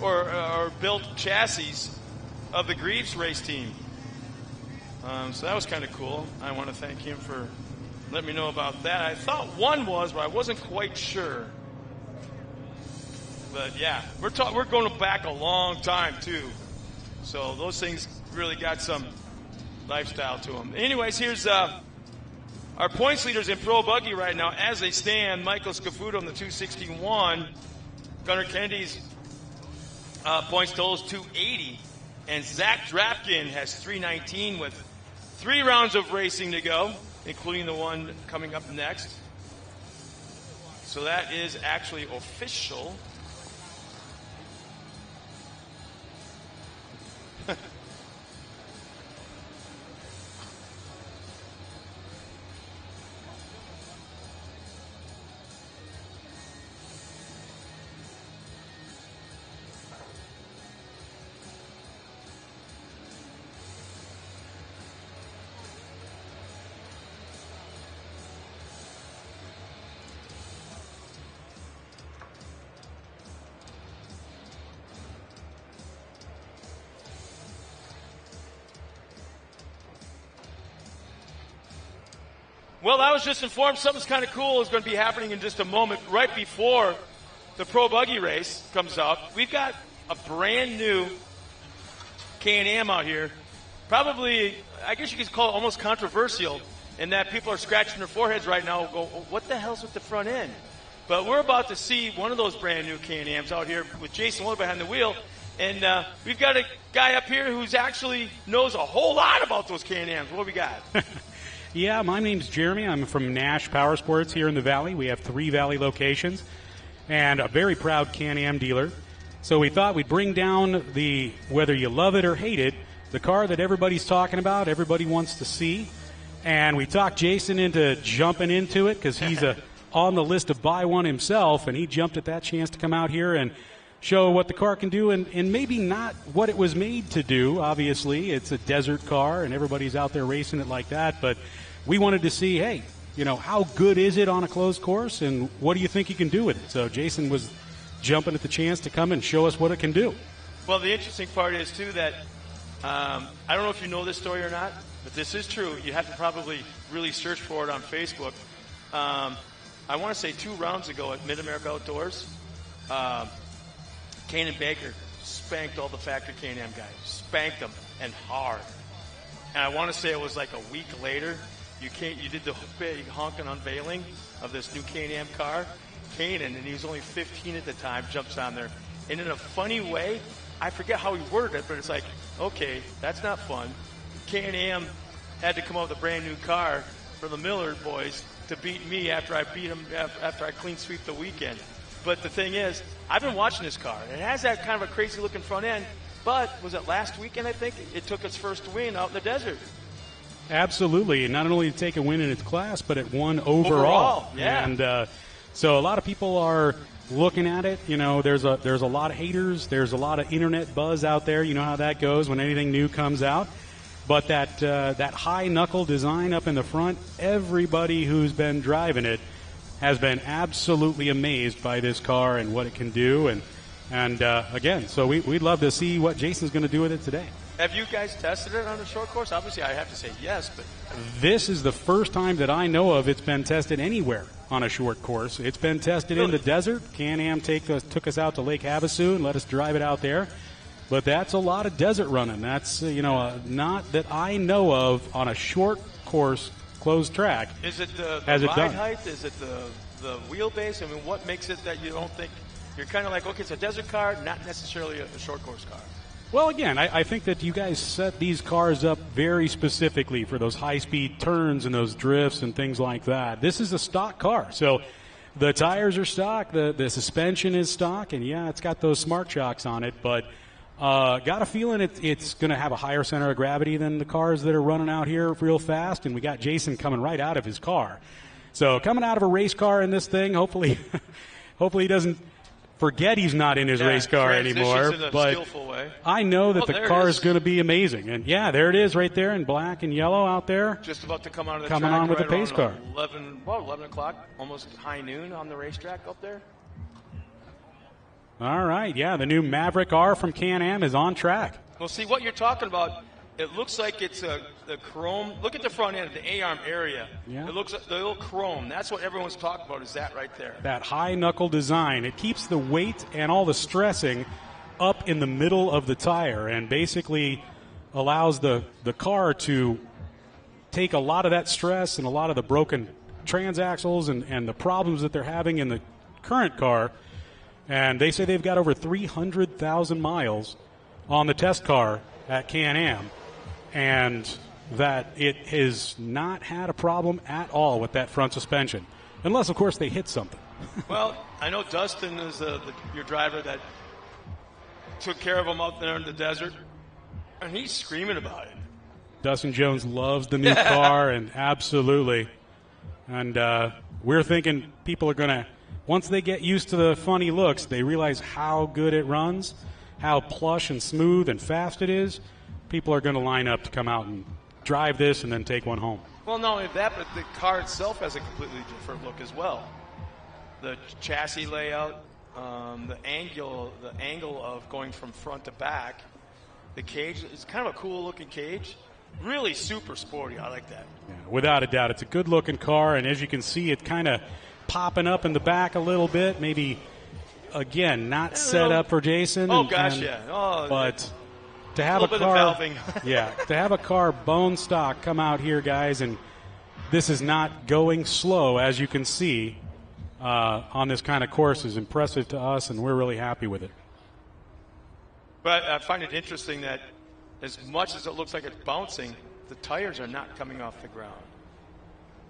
or built chassis of the Greaves race team. So that was kind of cool. I want to thank him for letting me know about that. I thought one was, but I wasn't quite sure. But yeah, we're going back a long time too. So those things really got some lifestyle to them. Anyways, here's our points leaders in Pro Buggy right now as they stand. Michael Scafuto on the 261. Gunnar Kennedy's points total is 280. And Zach Drapkin has 319 with 3 rounds of racing to go, including the one coming up next. So that is actually official. Well, I was just informed something's kind of cool is going to be happening in just a moment. Right before the Pro Buggy race comes out, we've got a brand new Can-Am out here. Probably, I guess you could call it almost controversial in that people are scratching their foreheads right now and go, what the hell's with the front end? But we're about to see one of those brand new Can-Ams out here with Jason Lowe behind the wheel. And we've got a guy up here who's actually knows a whole lot about those Can-Ams. What do we got? Yeah, my name's Jeremy. I'm from Nash Power Sports here in the Valley. We have 3 Valley locations and a very proud Can-Am dealer. So we thought we'd bring down the, whether you love it or hate it, the car that everybody's talking about, everybody wants to see. And we talked Jason into jumping into it because he's on the list of buy one himself, and he jumped at that chance to come out here and show what the car can do and maybe not what it was made to do. Obviously, it's a desert car, and everybody's out there racing it like that. But we wanted to see, hey, you know, how good is it on a closed course, and what do you think you can do with it? So Jason was jumping at the chance to come and show us what it can do. Well, the interesting part is, too, that I don't know if you know this story or not, but this is true. You have to probably really search for it on Facebook. I want to say 2 rounds ago at Mid-America Outdoors, Kanan Baker spanked all the factory Can-Am guys. Spanked them, and hard. And I want to say it was like a week later, you did the big honking unveiling of this new Can-Am car. Kanan, and he was only 15 at the time, jumps on there. And in a funny way, I forget how he worded it, but it's like, okay, that's not fun. Can-Am had to come out with a brand new car for the Miller boys to beat me after I beat him, after I clean sweep the weekend. But the thing is, I've been watching this car. It has that kind of a crazy-looking front end, but was it last weekend, I think? It took its first win out in the desert. Absolutely. And not only did it take a win in its class, but it won overall. Yeah. And so a lot of people are looking at it. You know, there's a lot of haters. There's a lot of internet buzz out there. You know how that goes when anything new comes out. But that high-knuckle design up in the front, everybody who's been driving it has been absolutely amazed by this car and what it can do. And again, so we'd love to see what Jason's going to do with it today. Have you guys tested it on a short course? Obviously, I have to say yes, but this is the first time that I know of it's been tested anywhere on a short course. It's been tested in the desert. Can-Am took us out to Lake Havasu and let us drive it out there. But that's a lot of desert running. That's, not that I know of on a short course, closed track. Is it the ride height? Is it the wheelbase? I mean, what makes it that you don't think you're kind of like, okay, it's a desert car, not necessarily a short course car? Well, again, I think that you guys set these cars up very specifically for those high-speed turns and those drifts and things like that. This is a stock car, so the tires are stock, the suspension is stock, and yeah, it's got those smart shocks on it, but got a feeling it's going to have a higher center of gravity than the cars that are running out here real fast, and we got Jason coming right out of his car. So coming out of a race car in this thing, hopefully he doesn't forget he's not in his race car anymore. But I know that the car is going to be amazing. And, yeah, there it is right there in black and yellow out there. Just about to come out of the coming track. On with the pace car. 11 o'clock, almost high noon on the racetrack up there. All right, yeah, the new Maverick R from Can-Am is on track. Well, see, what you're talking about, it looks like it's the chrome. Look at the front end, the A-arm area. Yeah. It looks like the little chrome. That's what everyone's talking about, is that right there. That high knuckle design. It keeps the weight and all the stressing up in the middle of the tire and basically allows the car to take a lot of that stress and a lot of the broken transaxles and the problems that they're having in the current car. And they say they've got over 300,000 miles on the test car at Can-Am, and that it has not had a problem at all with that front suspension, unless, of course, they hit something. Well, I know Dustin is your driver that took care of him out there in the desert, and he's screaming about it. Dustin Jones loves the new car, and absolutely. And we're thinking people are going to, once they get used to the funny looks, they realize how good it runs, how plush and smooth and fast it is. People are going to line up to come out and drive this and then take one home. Well, not only that, but the car itself has a completely different look as well. The chassis layout, the angle of going from front to back, the cage, it's kind of a cool looking cage. Really super sporty. I like that. Yeah, without a doubt, it's a good looking car, and as you can see, it kind of popping up in the back a little bit. Maybe, again, not set up for Jason. Oh, gosh, yeah. Oh, but to have a car, yeah, to have a car bone stock come out here, guys, and this is not going slow, as you can see, on this kind of course is impressive to us, and we're really happy with it. But I find it interesting that as much as it looks like it's bouncing, the tires are not coming off the ground.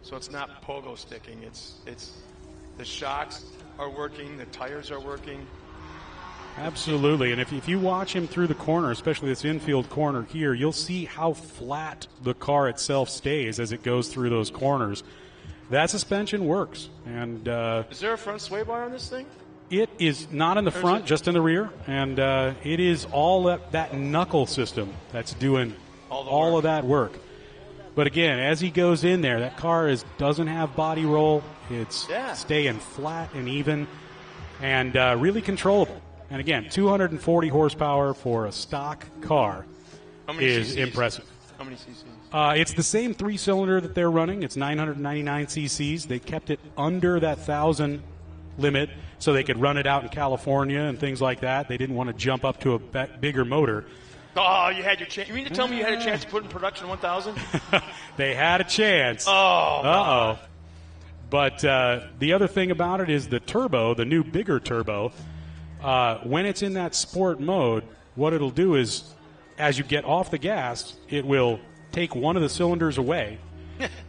So it's not pogo sticking. It's the shocks are working, the tires are working. Absolutely, and if you watch him through the corner, especially this infield corner here, you'll see how flat the car itself stays as it goes through those corners. That suspension works. And is there a front sway bar on this thing? It is not in the front, just in the rear, and it is all that knuckle system that's doing all of that work. But again, as he goes in there, that car doesn't have body roll. It's staying flat and even and really controllable. And again, 240 horsepower for a stock car is impressive. How many cc's? It's the same three-cylinder that they're running. It's 999 cc's. They kept it under that 1,000 limit so they could run it out in California and things like that. They didn't want to jump up to a bigger motor. Oh, you had your chance. You mean to tell me you had a chance to put in production 1,000? They had a chance. Oh. Uh-oh. But the other thing about it is the turbo, the new bigger turbo, when it's in that sport mode, what it'll do is as you get off the gas, it will take one of the cylinders away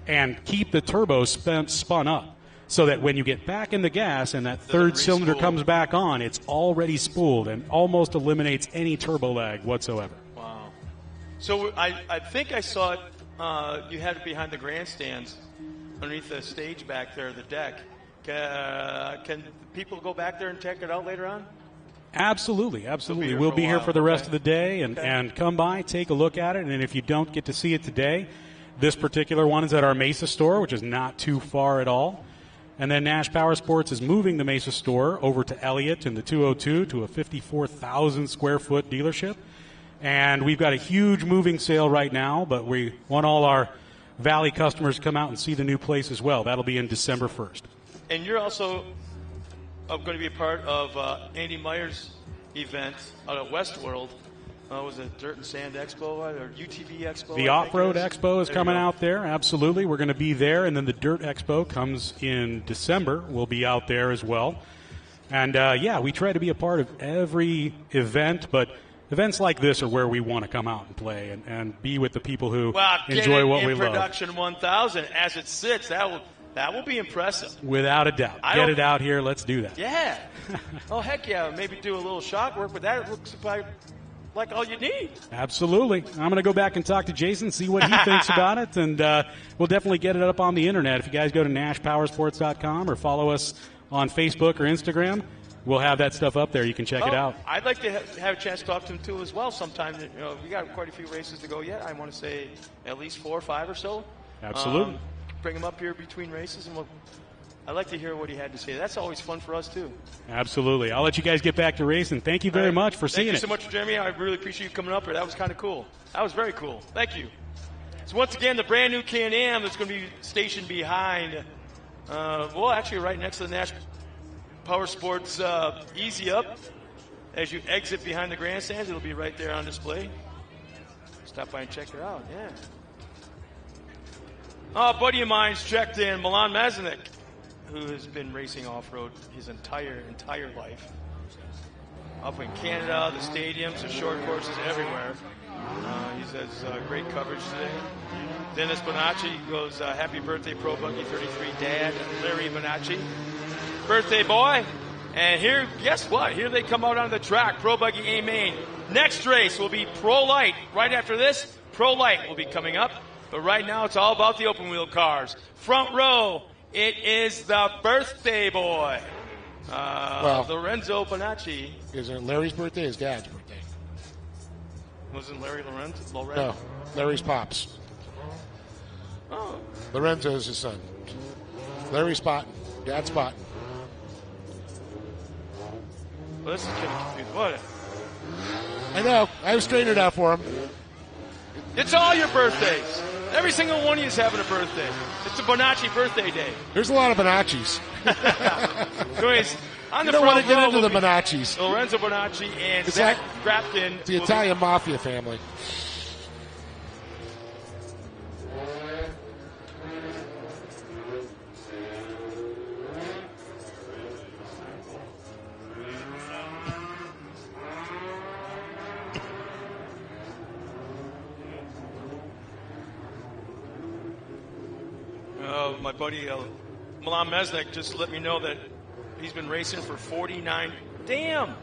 and keep the turbo spun up so that when you get back in the gas and that third cylinder comes back on, it's already spooled and almost eliminates any turbo lag whatsoever. Wow. So I think I saw it, you had it behind the grandstands underneath the stage back there, the deck. Can people go back there and check it out later on? Absolutely. We'll be here for the rest of the day and come by, take a look at it. And if you don't get to see it today, this particular one is at our Mesa store, which is not too far at all. And then Nash Power Sports is moving the Mesa store over to Elliott in the 202 to a 54,000 square foot dealership. And we've got a huge moving sale right now, but we want all our Valley customers to come out and see the new place as well. That'll be in December 1st. And you're also going to be a part of Andy Meyer's event out at Westworld. Was it Dirt and Sand Expo or UTV Expo? The Off-Road Expo is coming out there. Absolutely. We're going to be there. And then the Dirt Expo comes in December. We'll be out there as well. And, we try to be a part of every event, but events like this are where we want to come out and play and be with the people who enjoy what we love. Production 1000, as it sits, that will be impressive. Without a doubt. Get it out here. Let's do that. Yeah. Oh, heck yeah. Maybe do a little shock work, but that looks like all you need. Absolutely. I'm going to go back and talk to Jason, see what he thinks about it, and we'll definitely get it up on the internet. If you guys go to NashPowersports.com or follow us on Facebook or Instagram, we'll have that stuff up there. You can check it out. I'd like to have a chance to talk to him, too, as well sometime. We got quite a few races to go yet. I want to say at least 4 or 5 or so. Absolutely. Bring him up here between races, and I'd like to hear what he had to say. That's always fun for us, too. Absolutely. I'll let you guys get back to racing. Thank you very much for seeing it. Thank you so much, Jeremy. I really appreciate you coming up here. That was kind of cool. That was very cool. Thank you. So once again, the brand new Can-Am that's going to be stationed behind, actually right next to the Nash Power Sports Easy Up. As you exit behind the grandstands, it'll be right there on display. Stop by and check it out, yeah. A buddy of mine's checked in, Milan Mazurek, who has been racing off-road his entire life. Up in Canada, the stadiums, the short courses, everywhere. He says great coverage today. Dennis Bonacci goes, happy birthday, Pro Buggy 33 dad, Larry Bonacci. Birthday boy. And here, guess what? Here they come out on the track, Pro Buggy A Main. Next race will be Pro Light. Right after this, Pro Light will be coming up. But right now, it's all about the open wheel cars. Front row, it is the birthday boy, Lorenzo Bonacci. Is it Larry's birthday or his dad's birthday? Wasn't Larry Lorenzo? No, Larry's pops. Oh. Lorenzo is his son. Larry's spotting. Dad's spotting. Well, this is getting confused. What? I know. I was straightening it out for him. It's all your birthdays. Every single one of you is having a birthday. It's a Bonacci birthday day. There's a lot of Bonaccis. So anyways, on the you don't want front to get row into the will be Bonaccis. Lorenzo Bonacci and It's Zach like Grapkin. the Italian mafia family. My buddy Milan Mesnik just let me know that he's been racing for 49. Damn!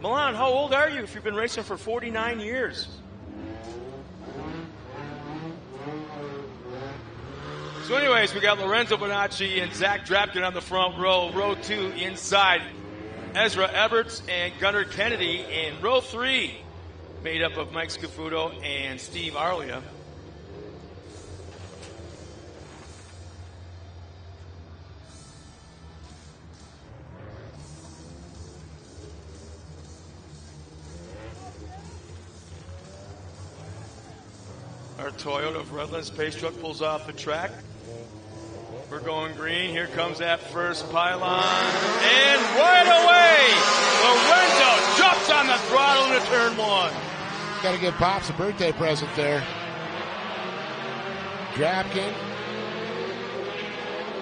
Milan, how old are you if you've been racing for 49 years? So anyways, we got Lorenzo Bonacci and Zach Drapkin on the front row. Row 2 inside, Ezra Eberts and Gunnar Kennedy. And row 3, made up of Mike Scafuto and Steve Arlia. Our Toyota of Redlands pace truck pulls off the track. We're going green. Here comes that first pylon. And right away, Lorenzo jumps on the throttle into turn 1. Got to give Pops a birthday present there. Drapkin.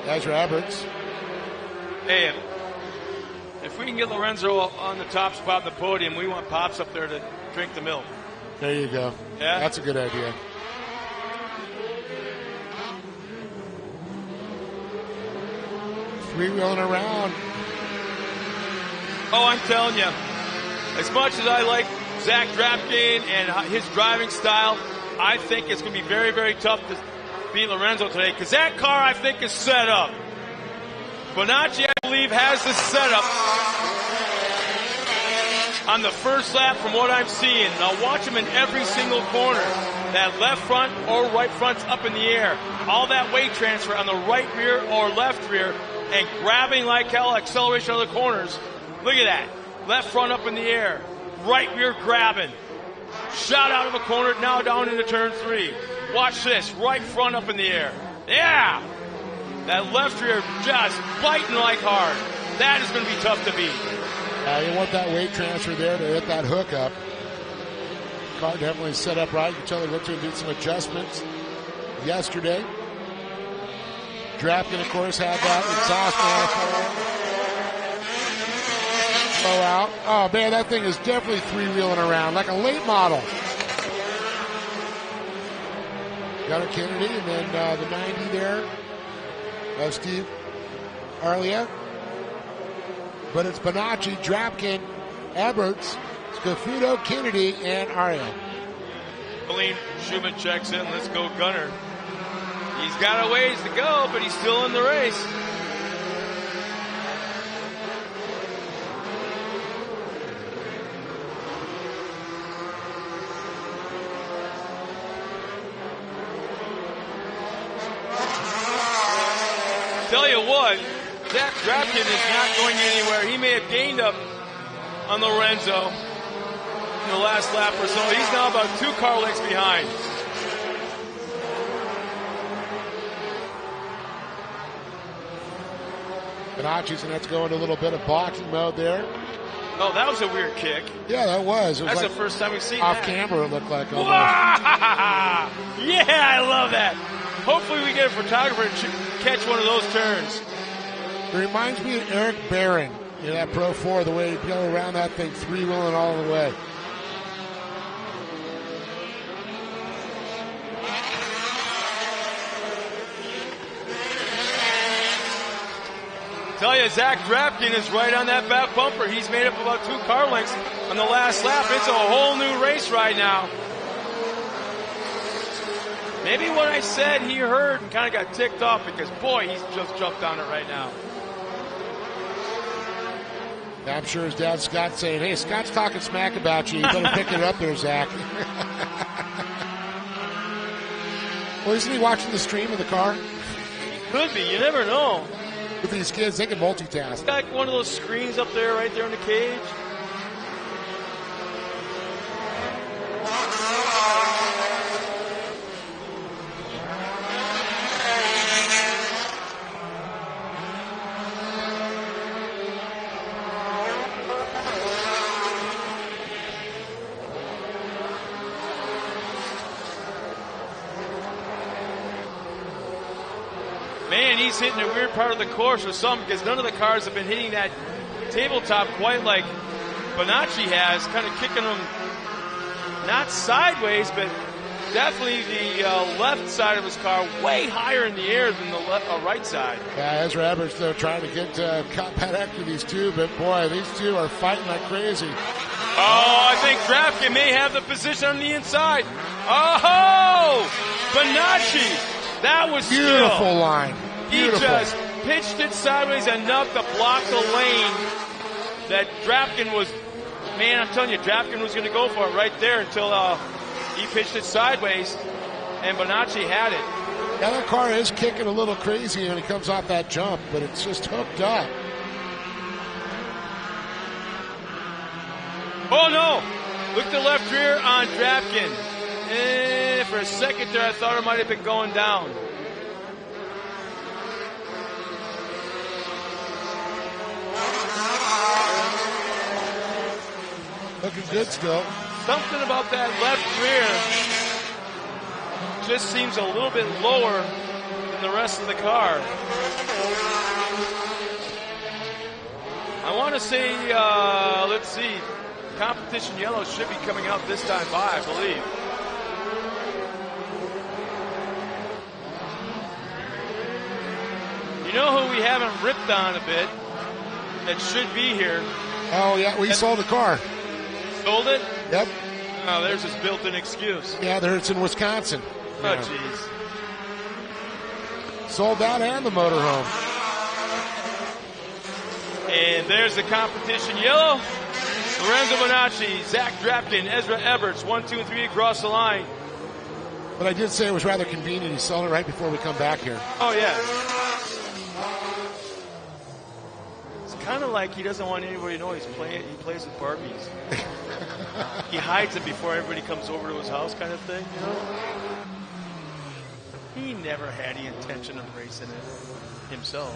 Ezra Eberts. Hey, if we can get Lorenzo on the top spot in the podium, we want Pops up there to drink the milk. There you go. Yeah? That's a good idea. Three-wheeling around. Oh, I'm telling you, as much as I like Zach Drapkin and his driving style, I think it's going to be very, very tough to beat Lorenzo today because that car, I think, is set up. Bonacci, I believe, has the setup on the first lap from what I'm seeing. Now watch him in every single corner. That left front or right front's up in the air. All that weight transfer on the right rear or left rear and grabbing like hell, acceleration on the corners. Look at that. Left front up in the air. Right rear grabbing. Shot out of a corner, now down into turn 3. Watch this. Right front up in the air. Yeah! That left rear just biting like hard. That is going to be tough to beat. You want that weight transfer there to hit that hook up. Car definitely set up right. You can tell they went through and did some adjustments yesterday. Drapkin, of course, had that exhaust manifold. Blow out. Oh, man, that thing is definitely three-wheeling around like a late model. Gunnar Kennedy, and then the 90 there of Steve Arlia. But it's Bonacci, Drapkin, Eberts, Scafuto, Kennedy, and Arlia. Colleen Schumann checks in. Let's go, Gunnar. He's got a ways to go, but he's still in the race. Tell you what, Zach Drapkin is not going anywhere. He may have gained up on Lorenzo in the last lap or so. He's now about 2 car lengths behind. Bonacci's going to have to go into a little bit of blocking mode there. Oh, that was a weird kick. Yeah, that was. That's like the first time we've seen off that. camera, it looked like almost. Yeah, I love that. Hopefully we get a photographer to catch one of those turns. It reminds me of Eric Barron, you know, that Pro 4, the way he'd go around that thing, three-wheeling all the way. Tell you, Zach Drapkin is right on that back bumper. He's made up about 2 car lengths on the last lap. It's a whole new race right now. Maybe what I said he heard and kind of got ticked off because, boy, he's just jumped on it right now. I'm sure his dad Scott's saying, hey, Scott's talking smack about you. You better pick it up there, Zach. Well, isn't he watching the stream of the car? He could be. You never know. With these kids, they can multitask. Got one of those screens up there, right there in the cage. Man, he's hitting a weird part of the course or something because none of the cars have been hitting that tabletop quite like Bonacci has, kind of kicking them not sideways, but definitely the left side of his car way higher in the air than the right side. Yeah, Ezra Edwards, though, trying to get compact to these two, but boy, these two are fighting like crazy. Oh, I think Drapkin may have the position on the inside. Oh, Bonacci. That was beautiful skill. Line. Beautiful. He just pitched it sideways enough to block the lane that Drapkin was. Man, I'm telling you, Drapkin was going to go for it right there until he pitched it sideways, and Bonacci had it. Yeah, that car is kicking a little crazy when he comes off that jump, but it's just hooked up. Oh no! Look to the left rear on Drapkin. For a second there, I thought it might have been going down. Looking good still. Something about that left rear just seems a little bit lower than the rest of the car. I want to say, let's see, competition yellow should be coming out this time by, I believe. You know who we haven't ripped on a bit that should be here? Oh, yeah, we sold a car. Sold it? Yep. Oh, there's this built-in excuse. Yeah, it's in Wisconsin. Oh, jeez. Sold that and the motorhome. And there's the competition yellow. Lorenzo Bonacci, Zach Drapkin, Ezra Everts, 1, 2, and 3 across the line. But I did say it was rather convenient. He sold it right before we come back here. Oh, yeah. It's kind of like he doesn't want anybody to know he's playing. He plays with Barbies. He hides it before everybody comes over to his house, kind of thing, you know. He never had the intention of racing it himself.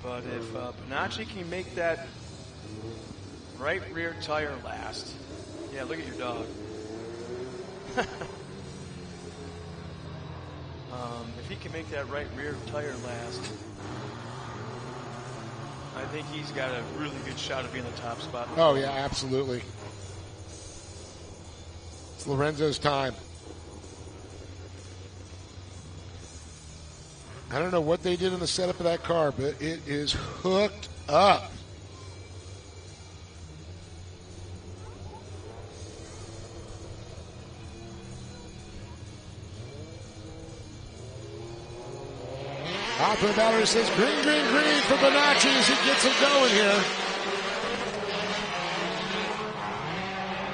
But if Bonacci can make that right rear tire last. Yeah, look at your dog. If he can make that right rear tire last, I think he's got a really good shot of being the top spot. Oh, yeah, absolutely. It's Lorenzo's time. I don't know what they did in the setup of that car, but it is hooked up. Out for the battery says green, green, green for Bonacci as he gets him going here.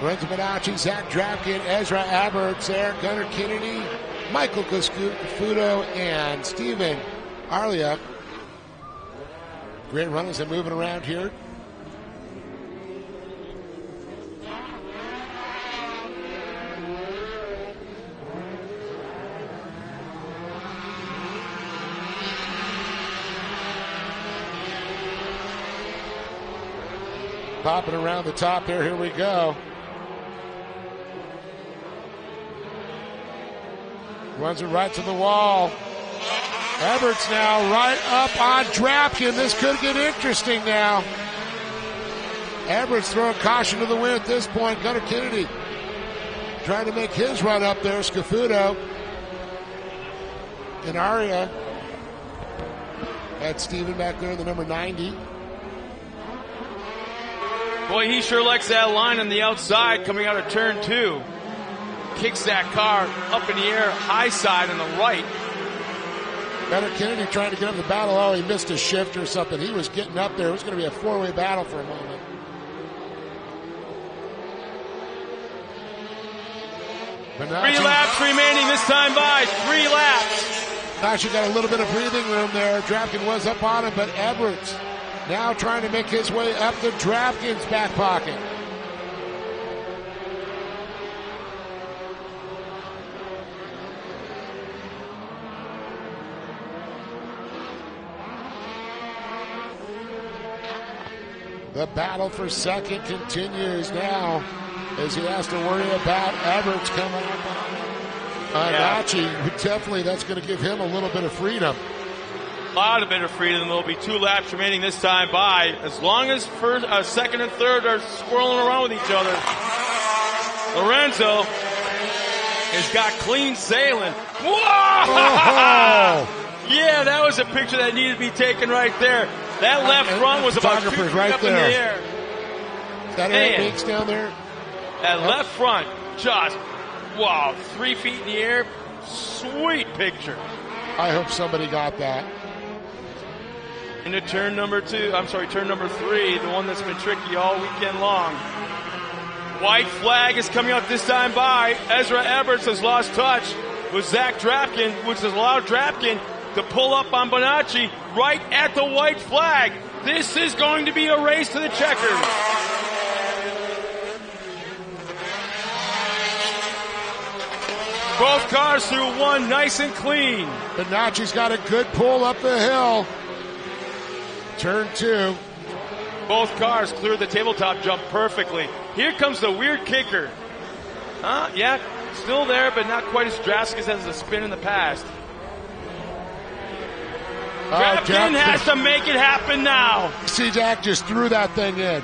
Lorenzo Bonacci, Zach Drapkin, Ezra Aberts there, Gunnar Kennedy, Michael Cafuto, and Steven Arlia. Great runners are moving around here. Popping around the top there. Here we go. Runs it right to the wall. Everett's now right up on Drapkin. This could get interesting now. Everett's throwing caution to the wind at this point. Gunnar Kennedy trying to make his run up there. Scafuto and Aria. That's Steven back there, the number 90. Boy, he sure likes that line on the outside coming out of turn 2. Kicks that car up in the air, high side on the right. Gunnar Kennedy trying to get up the battle. Oh, he missed a shift or something. He was getting up there. It was going to be a four-way battle for a moment. Bonacci. 3 laps remaining this time by. 3 laps. Bonacci got a little bit of breathing room there. Drapkin was up on him, but Everett now trying to make his way up to Drapkin's back pocket. The battle for second continues now as he has to worry about Everett coming up on Bonacci. Definitely that's going to give him a little bit of freedom. A lot of bit of freedom. There'll be 2 laps remaining this time by. As long as first, second and third are swirling around with each other, Lorenzo has got clean sailing. Whoa! Oh. Yeah, that was a picture that needed to be taken right there. That left front was about 2 feet right up there. in the air. Is that Aaron Banks down there? That left front, just, wow, 3 feet in the air. Sweet picture. I hope somebody got that. Into turn number 3, the one that's been tricky all weekend long. White flag is coming out this time by. Ezra Everts has lost touch with Zach Drapkin, which has allowed Drapkin to pull up on Bonacci right at the white flag. This is going to be a race to the checkers. Both cars through one nice and clean. Bonacci's got a good pull up the hill. Turn 2. Both cars cleared the tabletop jump perfectly. Here comes the weird kicker. Yeah, still there, but not quite as drastic as the spin in the past. Drapkin has to make it happen now. See, Jack just threw that thing in.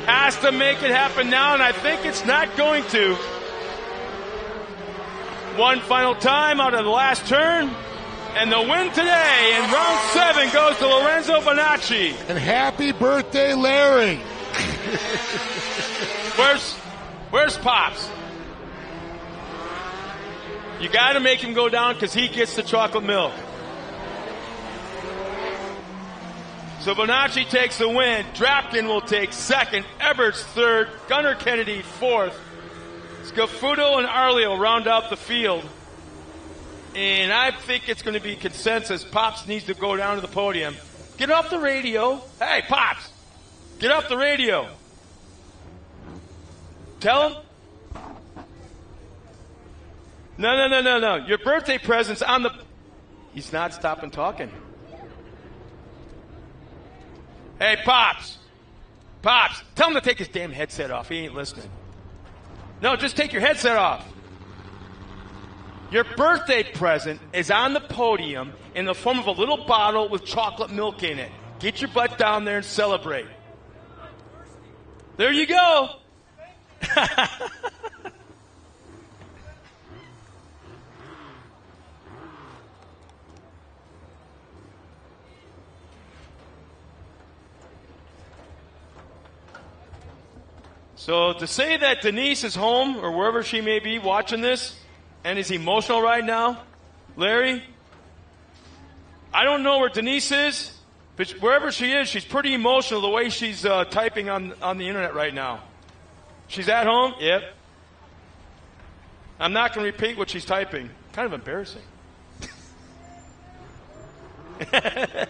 Has to make it happen now, and I think it's not going to. One final time out of the last turn. And the win today in round 7 goes to Lorenzo Bonacci. And happy birthday, Larry. Where's Pops? You got to make him go down because he gets the chocolate milk. So Bonacci takes the win. Drapkin will take second. Everts third. Gunnar Kennedy fourth. Scafuto and Arleo round out the field. And I think it's going to be consensus. Pops needs to go down to the podium. Get off the radio. Hey, Pops, get off the radio. Tell him. No. Your birthday present's on the... He's not stopping talking. Hey, Pops, tell him to take his damn headset off. He ain't listening. No, just take your headset off. Your birthday present is on the podium in the form of a little bottle with chocolate milk in it. Get your butt down there and celebrate. There you go. So to say that Denise is home or wherever she may be watching this and is emotional right now, Larry, I don't know where Denise is, but wherever she is, she's pretty emotional the way she's typing on the internet right now. She's at home? Yep. I'm not going to repeat what she's typing. Kind of embarrassing. Yeah.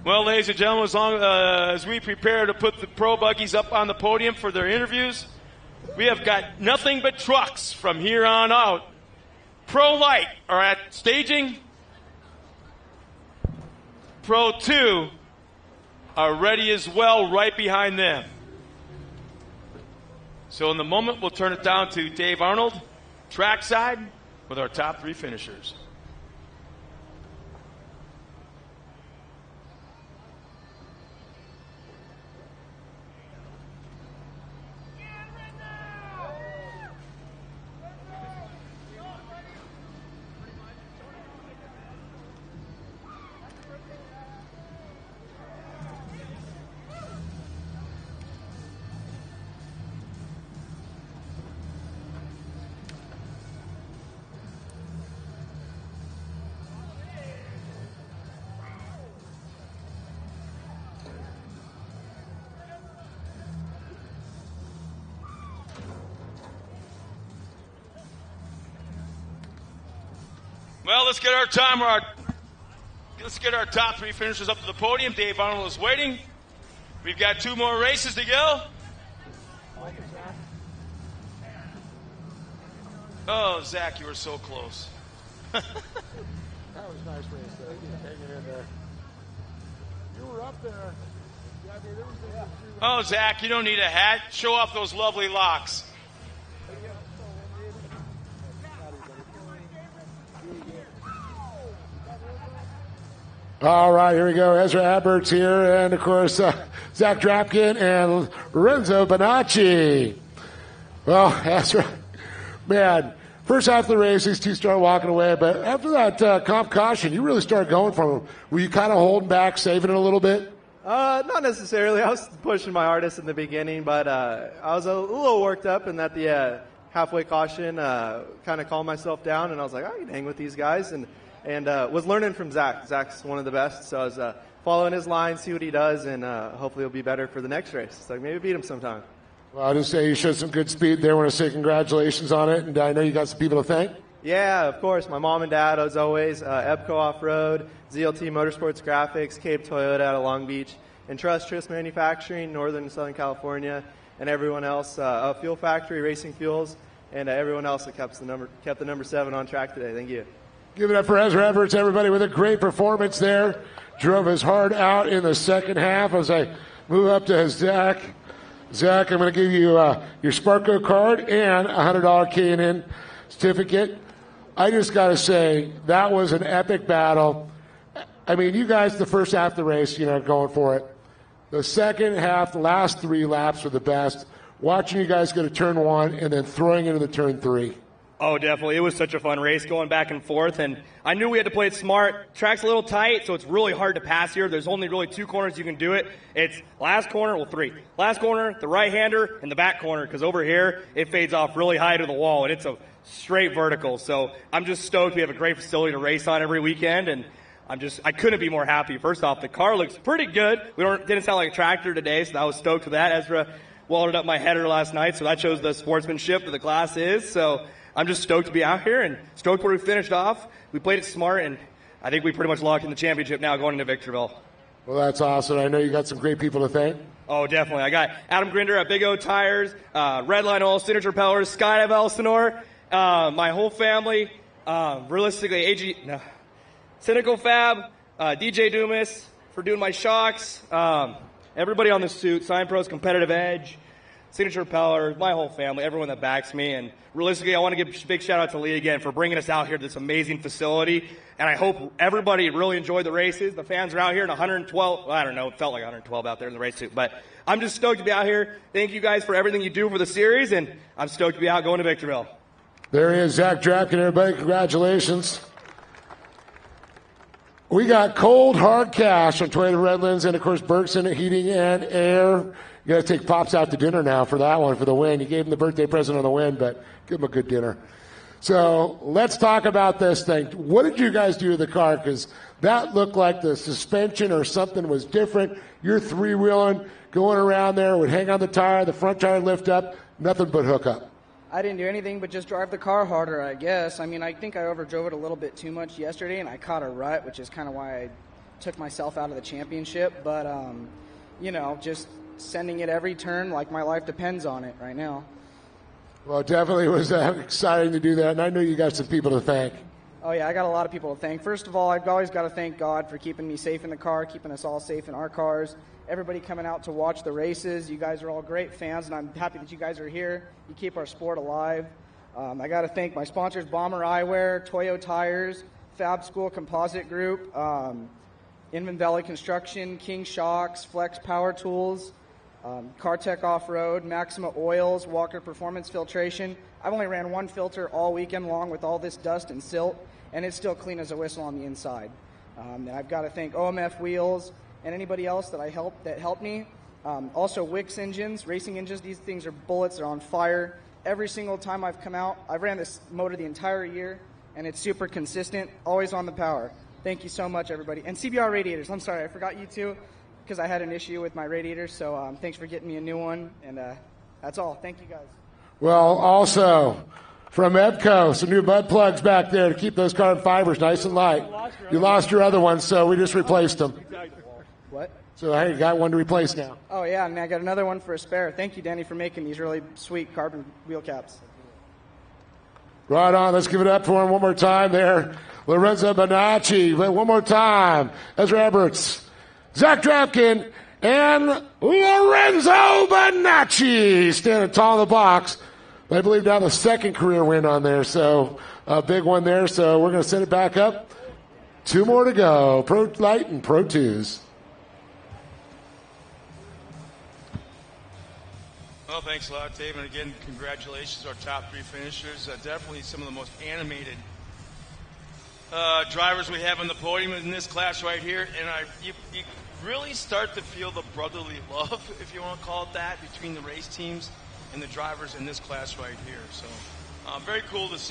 Well, ladies and gentlemen, as long as we prepare to put the pro buggies up on the podium for their interviews, we have got nothing but trucks from here on out. Pro Light are at staging. Pro 2 are ready as well right behind them. So in the moment, we'll turn it down to Dave Arnold, trackside, with our top 3 finishers. Well, let's get our top 3 finishers up to the podium. Dave Arnold is waiting. We've got 2 more races to go. Oh, Zach, you were so close. That was a nice race. Hanging in there. You were up there. Oh, Zach, you don't need a hat. Show off those lovely locks. All right, here we go. Ezra Abert's here, and of course, Zach Drapkin and Lorenzo Bonacci. Well, Ezra, man, first half of the race, these 2 start walking away, but after that comp caution, you really started going for them. Were you kind of holding back, saving it a little bit? Not necessarily. I was pushing my hardest in the beginning, but I was a little worked up, and at the halfway caution, kind of calmed myself down, and I was like, I can hang with these guys, and was learning from Zach. Zach's one of the best, so I was following his line, see what he does, and hopefully he'll be better for the next race. So maybe beat him sometime. Well, I'll just say you showed some good speed there. I want to say congratulations on it, and I know you got some people to thank. Yeah, of course. My mom and dad, as always, EBCO Off-Road, ZLT Motorsports Graphics, Cape Toyota out of Long Beach, and Trust Manufacturing, Northern and Southern California, and everyone else, Fuel Factory, Racing Fuels, and everyone else that kept the number 7 on track today. Thank you. Give it up for Ezra Everts, everybody, with a great performance there. Drove his heart out in the second half. As I move up to Zach. Zach, I'm going to give you your Sparko card and a $100 K&N certificate. I just got to say, that was an epic battle. I mean, you guys, the first half of the race, going for it. The second half, the last 3 laps were the best. Watching you guys go to turn 1 and then throwing into the turn 3. Oh, definitely. It was such a fun race going back and forth, and I knew we had to play it smart. Track's a little tight, so it's really hard to pass here. There's only really 2 corners you can do it. It's last corner, 3. Last corner, the right-hander, and the back corner, because over here, it fades off really high to the wall, and it's a straight vertical. So I'm just stoked. We have a great facility to race on every weekend, and I couldn't be more happy. First off, the car looks pretty good. Didn't sound like a tractor today, so I was stoked with that. Ezra welded up my header last night, so that shows the sportsmanship that the class is. So I'm just stoked to be out here and stoked where we finished off. We played it smart, and I think we pretty much locked in the championship now going into Victorville. Well, that's awesome. I know you got some great people to thank. Oh, definitely. I got Adam Grinder at Big O Tires, Redline Oil, Signature Pellers, Skydive Elsinore, my whole family, realistically, Cynical Fab, DJ Dumas for doing my shocks, everybody on the suit, Sign Pros, Competitive Edge, Signature Peller, my whole family, everyone that backs me. And realistically, I want to give a big shout out to Lee again for bringing us out here to this amazing facility. And I hope everybody really enjoyed the races. The fans are out here in 112. Well, I don't know. It felt like 112 out there in the race suit. But I'm just stoked to be out here. Thank you guys for everything you do for the series. And I'm stoked to be out going to Victorville. There he is, Zach Drapkin, everybody. Congratulations. We got cold, hard cash on Toyota Redlands and, of course, Bergson Heating and Air. You got to take Pops out to dinner now for that one, for the win. You gave him the birthday present on the win, but give him a good dinner. So let's talk about this thing. What did you guys do to the car? Because that looked like the suspension or something was different. You're three-wheeling, going around there, would hang on the tire, the front tire lift up, nothing but hook up. I didn't do anything but just drive the car harder, I guess. I mean, I think I overdrove it a little bit too much yesterday, and I caught a rut, which is kind of why I took myself out of the championship. But, you know, just sending it every turn like my life depends on it right now. Well, it definitely was exciting to do that, and I know you got some people to thank. Oh, yeah, I got a lot of people to thank. First of all, I've always got to thank God for keeping me safe in the car, keeping us all safe in our cars. Everybody coming out to watch the races. You guys are all great fans, and I'm happy that you guys are here. You keep our sport alive. I got to thank my sponsors, Bomber Eyewear, Toyo Tires, Fab School Composite Group, Inman Valley Construction, King Shocks, Flex Power Tools, CarTech Off-Road, Maxima Oils, Walker Performance Filtration. I've only ran one filter all weekend long with all this dust and silt, and it's still clean as a whistle on the inside. I've got to thank OMF Wheels and anybody else that helped me. Also, Wix engines, racing engines. These things are bullets. They're on fire. Every single time I've come out, I've ran this motor the entire year, and it's super consistent, always on the power. Thank you so much, everybody. And CBR radiators. I'm sorry, I forgot you too, because I had an issue with my radiators. So thanks for getting me a new one. And that's all. Thank you, guys. Well, also from Ebco, some new butt plugs back there to keep those carbon fibers nice and light. You lost your other ones, so we just replaced them. What? So, hey, you got one to replace now. Oh, yeah, and I got another one for a spare. Thank you, Danny, for making these really sweet carbon wheel caps. Right on. Let's give it up for him one more time there. Lorenzo Bonacci. One more time. Ezra Everts, Zach Drapkin, and Lorenzo Bonacci standing tall in the box. I believe now the second career win on there, so a big one there. So we're going to send it back up. Two more to go. Pro Light and Pro 2s. Well, thanks a lot, Dave. And again, congratulations to our top three finishers. Definitely some of the most animated drivers we have on the podium in this class right here. And you really start to feel the brotherly love, if you want to call it that, between the race teams and the drivers in this class right here. So very cool to see.